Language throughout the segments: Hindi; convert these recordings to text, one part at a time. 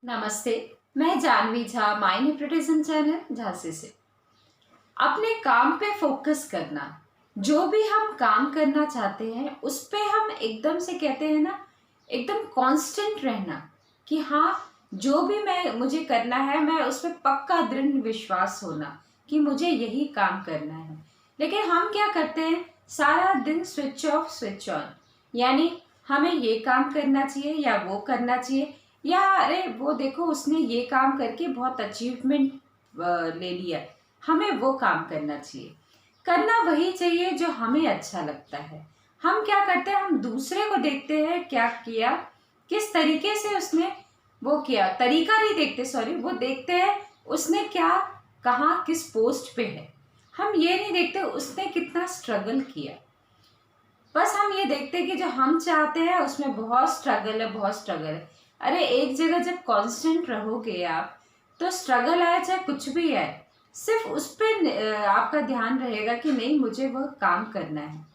नमस्ते। मैं Janvi Jha, my nutrition channel Jhansi से। अपने काम पे फोकस करना, जो भी हम काम करना चाहते हैं उस पे हम एकदम से कहते हैं ना, एकदम कांस्टेंट रहना कि हाँ, जो भी मुझे करना है मैं उस पे पक्का दृढ़ विश्वास होना कि मुझे यही काम करना है। लेकिन हम क्या करते हैं, सारा दिन स्विच ऑफ स्विच ऑन, यानी हमें ये काम करना चाहिए या वो करना चाहिए, या अरे वो देखो उसने ये काम करके बहुत अचीवमेंट ले लिया, हमें वो काम करना चाहिए। करना वही चाहिए जो हमें अच्छा लगता है। हम क्या करते हैं, हम दूसरे को देखते हैं क्या किया, किस तरीके से उसने वो किया, तरीका नहीं देखते, सॉरी, वो देखते हैं उसने क्या कहाँ किस पोस्ट पे है। हम ये नहीं देखते उसने कितना स्ट्रगल किया। बस हम ये देखते हैं कि जो हम चाहते हैं उसमें बहुत स्ट्रगल है, बहुत स्ट्रगल है। अरे एक जगह जब कांस्टेंट रहोगे आप, तो स्ट्रगल आए चाहे कुछ भी आए, सिर्फ उस पर आपका ध्यान रहेगा कि नहीं, मुझे वह काम करना है।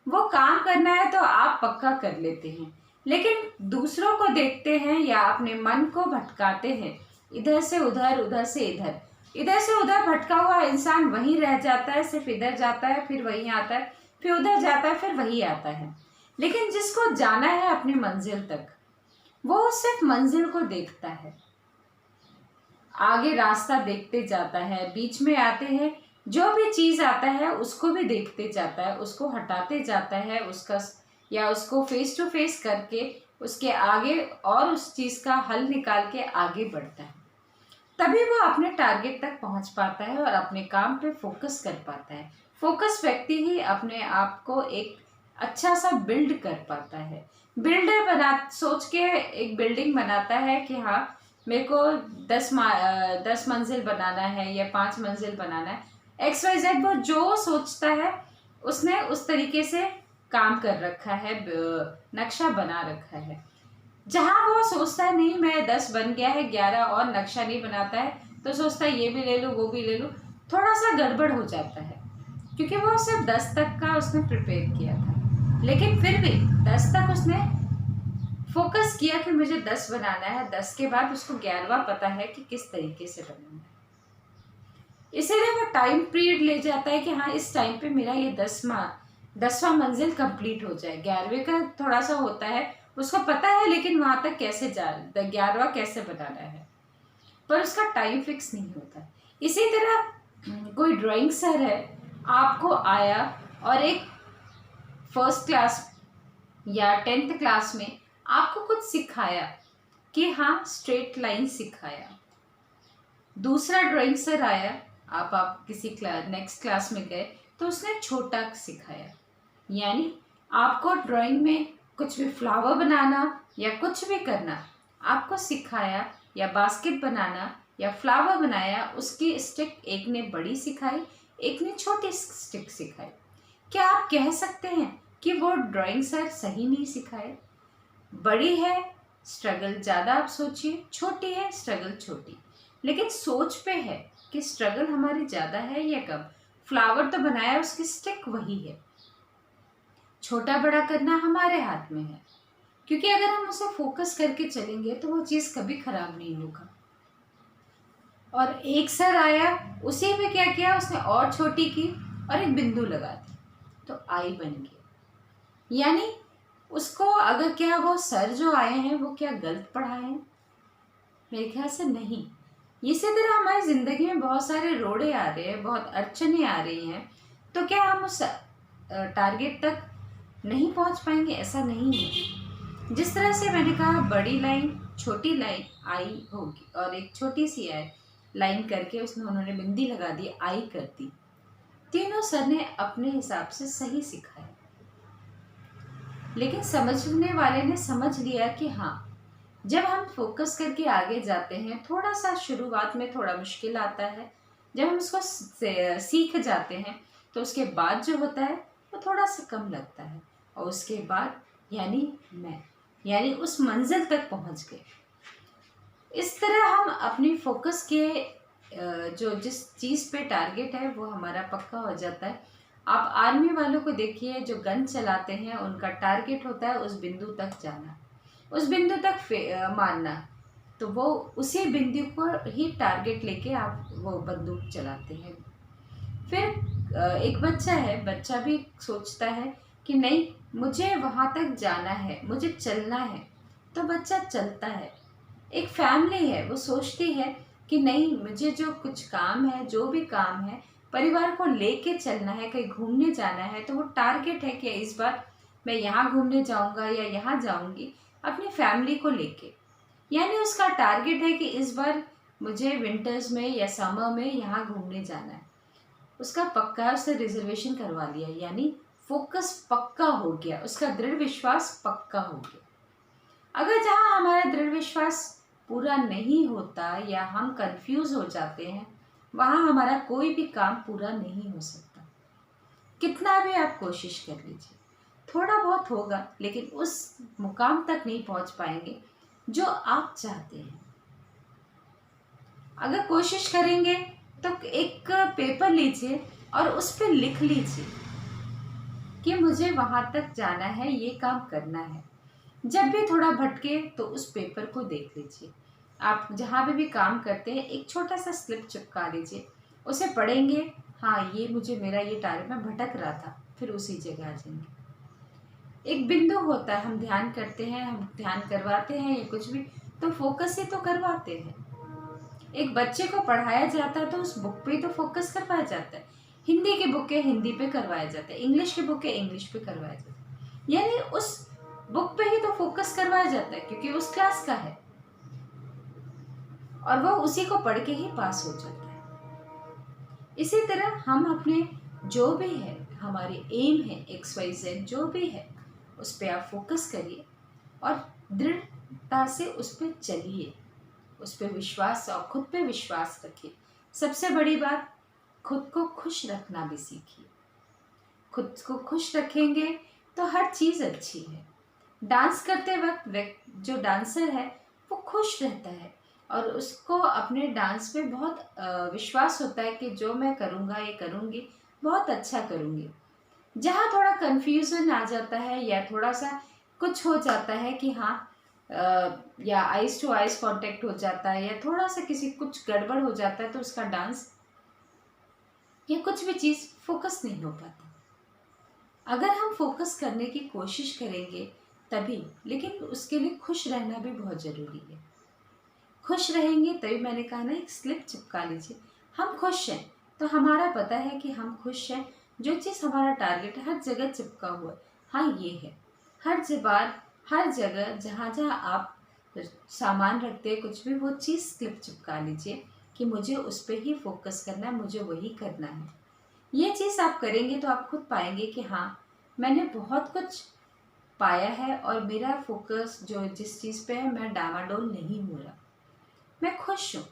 वो काम करना है तो आप पक्का कर लेते हैं। लेकिन दूसरों को देखते हैं या अपने मन को भटकाते हैं, इधर से उधर, उधर से इधर, इधर से उधर भटका हुआ इंसान वहीं रह जाता है, सिर्फ इधर जाता है फिर वहीं आता है, फिर उधर जाता है फिर वही आता है। लेकिन जिसको जाना है अपनी मंजिल तक, वो सिर्फ मंजिल को देखता है, आगे रास्ता देखते जाता है, बीच में आते हैं जो भी चीज आता है उसको भी देखते जाता है, उसको हटाते जाता है, उसका या उसको फेस टू फेस करके उसके आगे और उस चीज का हल निकाल के आगे बढ़ता है। तभी वो अपने टारगेट तक पहुंच पाता है और अपने काम पे फोकस कर पाता है। फोकस व्यक्ति ही अपने आप को एक अच्छा सा बिल्ड कर पाता है। बिल्डर सोच के एक बिल्डिंग बनाता है कि हाँ, मेरे को 10 मंजिल बनाना है या 5 मंजिल बनाना है, XYZ। वो जो सोचता है उसने उस तरीके से काम कर रखा है, नक्शा बना रखा है। जहां वो सोचता है नहीं, मैं 10 बन गया है, 11 और नक्शा नहीं बनाता है, तो सोचता है ये भी ले लूँ वो भी ले लूँ, थोड़ा सा गड़बड़ हो जाता है, क्योंकि वो सिर्फ 10 तक का उसने प्रिपेयर किया था। लेकिन फिर भी 10 तक उसने फोकस किया कि मुझे 10 बनाना है, 10 के बाद उसको 11वां पता है कि किस तरीके से बनाना है। इसीलिए वो टाइम पीरियड ले जाता है कि हाँ, इस टाइम पे मेरा ये 10वां मंजिल कंप्लीट हो जाए। 11वें का थोड़ा सा होता है, उसको पता है, लेकिन वहां तक कैसे 11वां कैसे बनाना है, पर उसका टाइम फिक्स नहीं होता। इसी तरह कोई ड्राइंग सर है, आपको आया और एक फर्स्ट क्लास या 10th क्लास में आपको कुछ सिखाया कि हाँ, स्ट्रेट लाइन सिखाया। दूसरा ड्राइंग सर आया, आप किसी नेक्स्ट क्लास में गए तो उसने छोटा सिखाया, यानी आपको ड्राइंग में कुछ भी फ्लावर बनाना या कुछ भी करना आपको सिखाया, या बास्केट बनाना या फ्लावर बनाया, उसकी स्टिक एक ने बड़ी सिखाई, एक ने छोटी स्टिक सिखाई। क्या आप कह सकते हैं कि वो ड्राइंग सर सही नहीं सिखाए? बड़ी है स्ट्रगल ज़्यादा, आप सोचिए, छोटी है स्ट्रगल छोटी, लेकिन सोच पे है कि स्ट्रगल हमारी ज़्यादा है या कम। फ्लावर तो बनाया, उसकी स्टिक वही है। छोटा बड़ा करना हमारे हाथ में है, क्योंकि अगर हम उसे फोकस करके चलेंगे तो वो चीज़ कभी खराब नहीं होगा। और एक सर आया, उसी में क्या किया उसने, और छोटी की और एक बिंदु लगा दी, तो आई बन गया। यानी उसको अगर, क्या वो सर जो आए हैं वो क्या गलत पढ़ाए हैं? मेरे ख्याल से नहीं। इसी तरह हमारी ज़िंदगी में बहुत सारे रोड़े आ रहे हैं, बहुत अड़चने आ रही हैं, तो क्या हम उस टारगेट तक नहीं पहुंच पाएंगे? ऐसा नहीं है। जिस तरह से मैंने कहा, बड़ी लाइन छोटी लाइन आई होगी, और एक छोटी सी है लाइन करके उन्होंने बिंदी लगा दी, आई कर दी। तीनों सर ने अपने हिसाब से सही सिखाया, लेकिन समझने वाले ने समझ लिया कि हाँ, जब हम फोकस करके आगे जाते हैं, थोड़ा सा शुरुआत में थोड़ा मुश्किल आता है, जब हम उसको सीख जाते हैं तो उसके बाद जो होता है वो थोड़ा सा कम लगता है, और उसके बाद यानी उस मंजिल तक पहुंच गए। इस तरह हम अपनी फोकस के जो जिस चीज़ पे टारगेट है वो हमारा पक्का हो जाता है। आप आर्मी वालों को देखिए, जो गन चलाते हैं, उनका टारगेट होता है उस बिंदु तक जाना, उस बिंदु तक मारना। तो वो उसी बिंदु को ही टारगेट लेके आप वो बंदूक चलाते हैं। फिर एक बच्चा है, बच्चा भी सोचता है कि नहीं, मुझे वहाँ तक जाना है, मुझे चलना है, तो बच्चा चलता है। एक फैमिली है, वो सोचती है कि नहीं, मुझे जो कुछ काम है, जो भी काम है, परिवार को लेके चलना है, कहीं घूमने जाना है, तो वो टारगेट है कि इस बार मैं यहाँ घूमने जाऊँगा या यहाँ जाऊँगी अपनी फैमिली को लेके। यानी उसका टारगेट है कि इस बार मुझे विंटर्स में या समर में यहाँ घूमने जाना है। उसका पक्का है, उसने रिजर्वेशन करवा लिया, यानी फोकस पक्का हो गया, उसका दृढ़ विश्वास पक्का हो गया। अगर जहाँ हमारा दृढ़ विश्वास पूरा नहीं होता या हम कंफ्यूज हो जाते हैं, वहाँ हमारा कोई भी काम पूरा नहीं हो सकता। कितना भी आप कोशिश कर लीजिए, थोड़ा बहुत होगा, लेकिन उस मुकाम तक नहीं पहुँच पाएंगे जो आप चाहते हैं। अगर कोशिश करेंगे तो एक पेपर लीजिए और उस पर लिख लीजिए कि मुझे वहाँ तक जाना है, ये काम करना है। जब भी थोड़ा भटके तो उस पेपर को देख लीजिए। आप जहाँ पे भी काम करते हैं एक छोटा सा स्लिप चिपका लीजिए, उसे पढ़ेंगे, हाँ ये मुझे मेरा ये टारगेट, मैं भटक रहा था, फिर उसी जगह आ जाएंगे। एक बिंदु होता है, हम ध्यान करते हैं, हम ध्यान करवाते हैं या कुछ भी, तो फोकस ही तो करवाते हैं। एक बच्चे को पढ़ाया जाता है तो उस बुक पे तो फोकस करवाया जाता है। हिंदी की बुक है हिंदी पे करवाया जाता है, इंग्लिश की बुक है इंग्लिश पे करवाया जाता है, यानी उस बुक पे ही तो फोकस करवाया जाता है, क्योंकि उस क्लास का है और वो उसी को पढ़ के ही पास हो जाता है। इसी तरह हम अपने जो भी है, हमारी एम है, XYZ जो भी है, उस पर आप फोकस करिए और दृढ़ता से उस पर चलिए, उस पर विश्वास और खुद पे विश्वास रखिए। सबसे बड़ी बात, खुद को खुश रखना भी सीखिए। खुद को खुश रखेंगे तो हर चीज़ अच्छी है। डांस करते वक्त जो डांसर है वो खुश रहता है और उसको अपने डांस पे बहुत विश्वास होता है कि जो मैं करूँगा, ये करूँगी, बहुत अच्छा करूँगी। जहाँ थोड़ा कन्फ्यूज़न आ जाता है या थोड़ा सा कुछ हो जाता है कि हाँ, या आइज़ टू आइज़ कांटेक्ट हो जाता है या थोड़ा सा किसी कुछ गड़बड़ हो जाता है, तो उसका डांस या कुछ भी चीज़ फोकस नहीं हो पाता। अगर हम फोकस करने की कोशिश करेंगे तभी, लेकिन उसके लिए खुश रहना भी बहुत ज़रूरी है। खुश रहेंगे तभी, मैंने कहा ना, एक स्लिप चिपका लीजिए, हम खुश हैं तो हमारा पता है कि हम खुश हैं। जो चीज़ हमारा टारगेट है हर जगह चिपका हुआ है, हाँ ये है, हर जबार, हर जगह जहाँ जहाँ आप सामान रखते हैं कुछ भी, वो चीज़ स्लिप चिपका लीजिए कि मुझे उस पर ही फोकस करना है, मुझे वही करना है। ये चीज़ आप करेंगे तो आप खुद पाएंगे कि हाँ, मैंने बहुत कुछ पाया है और मेरा फोकस जो जिस चीज़ पे है, मैं डामाडोल नहीं हो रहा, मैं खुश हूँ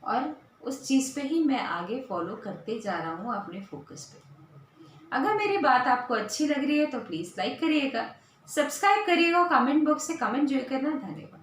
और उस चीज़ पे ही मैं आगे फॉलो करते जा रहा हूँ अपने फोकस पे। अगर मेरी बात आपको अच्छी लग रही है तो प्लीज़ लाइक करिएगा, सब्सक्राइब करिएगा और कमेंट बॉक्स से कमेंट जरूर करना। धन्यवाद।